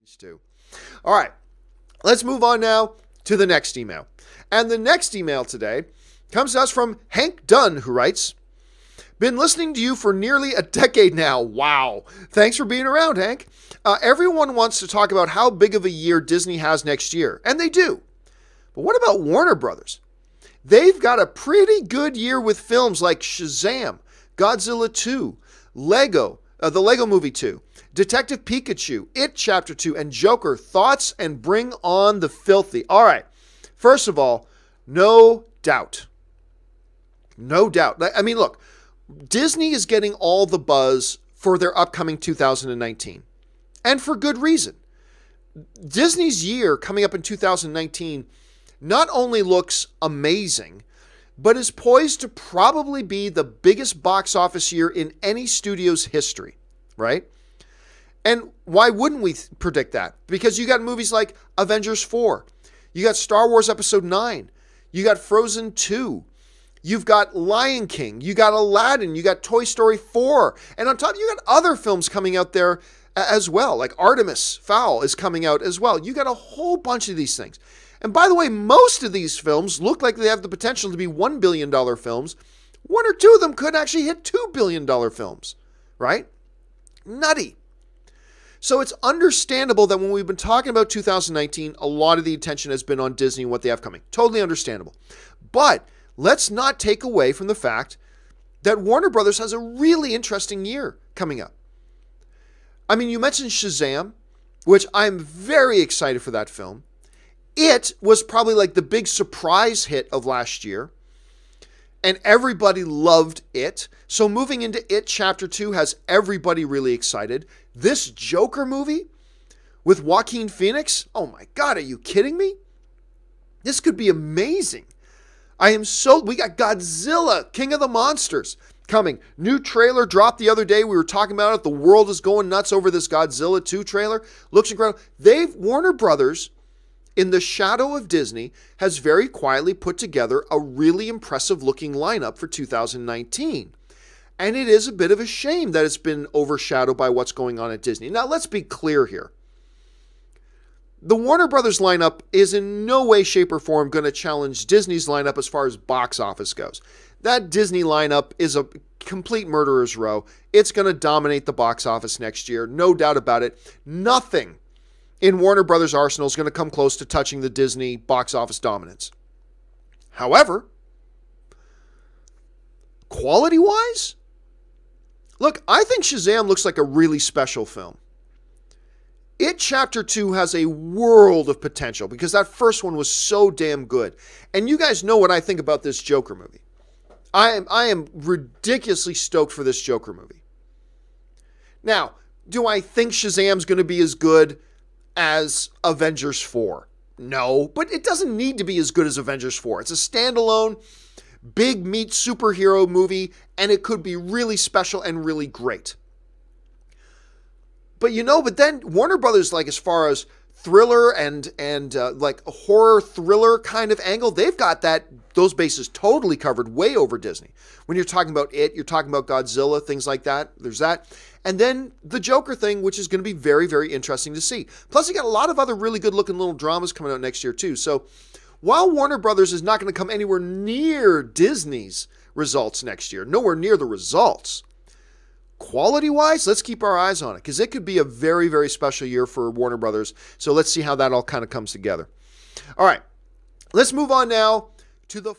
Too. All right, let's move on now to the next email. And the next email today comes to us from Hank Dunn, who writes, "Been listening to you for nearly a decade now. Wow. Thanks for being around, Hank. Everyone wants to talk about how big of a year Disney has next year, and they do. But what about Warner Brothers? They've got a pretty good year with films like Shazam, Godzilla 2, Lego, the Lego Movie 2, Detective Pikachu, It Chapter 2, and Joker. Thoughts, and bring on the filthy." All right. First of all, no doubt. No doubt. I mean, look, Disney is getting all the buzz for their upcoming 2019. And for good reason. Disney's year coming up in 2019 not only looks amazing, but is poised to probably be the biggest box office year in any studio's history, right? And why wouldn't we predict that? Because you got movies like Avengers 4. You got Star Wars Episode 9. You got Frozen 2. You've got Lion King. You got Aladdin. You got Toy Story 4. And on top, you got other films coming out there as well. Like Artemis Fowl is coming out as well. You got a whole bunch of these things. And by the way, most of these films look like they have the potential to be $1 billion films. One or two of them could actually hit $2 billion films, right? Nutty. So it's understandable that when we've been talking about 2019, a lot of the attention has been on Disney and what they have coming. Totally understandable. But let's not take away from the fact that Warner Brothers has a really interesting year coming up. I mean, you mentioned Shazam, which I'm very excited for that film. It was probably like the big surprise hit of last year, and everybody loved it. So moving into It Chapter 2 has everybody really excited. This Joker movie with Joaquin Phoenix, oh my God, are you kidding me? This could be amazing. We got Godzilla, King of the Monsters, coming. New trailer dropped the other day. We were talking about it. The world is going nuts over this Godzilla 2 trailer. Looks incredible. Warner Brothers, in the shadow of Disney, has very quietly put together a really impressive looking lineup for 2019. And it is a bit of a shame that it's been overshadowed by what's going on at Disney. Now, let's be clear here. The Warner Brothers lineup is in no way, shape, or form going to challenge Disney's lineup as far as box office goes. That Disney lineup is a complete murderer's row. It's going to dominate the box office next year, no doubt about it. Nothing in Warner Brothers' arsenal is going to come close to touching the Disney box office dominance. However, quality-wise, look, I think Shazam looks like a really special film. It Chapter 2 has a world of potential because that first one was so damn good. And you guys know what I think about this Joker movie. I am ridiculously stoked for this Joker movie. Now, do I think Shazam's going to be as good as Avengers 4? No, but it doesn't need to be as good as Avengers 4. It's a standalone, big meat superhero movie, and it could be really special and really great. But then Warner Brothers, like as far as thriller and like a horror thriller kind of angle, they've got those bases totally covered way over Disney. When you're talking about it, you're talking about Godzilla, things like that. There's that. And then the Joker thing, which is going to be very, very interesting to see. Plus, you got a lot of other really good-looking little dramas coming out next year, too. So while Warner Brothers is not going to come anywhere near Disney's results next year, nowhere near the results, quality-wise, let's keep our eyes on it because it could be a very, very special year for Warner Brothers. So let's see how that all kind of comes together. All right, let's move on now to the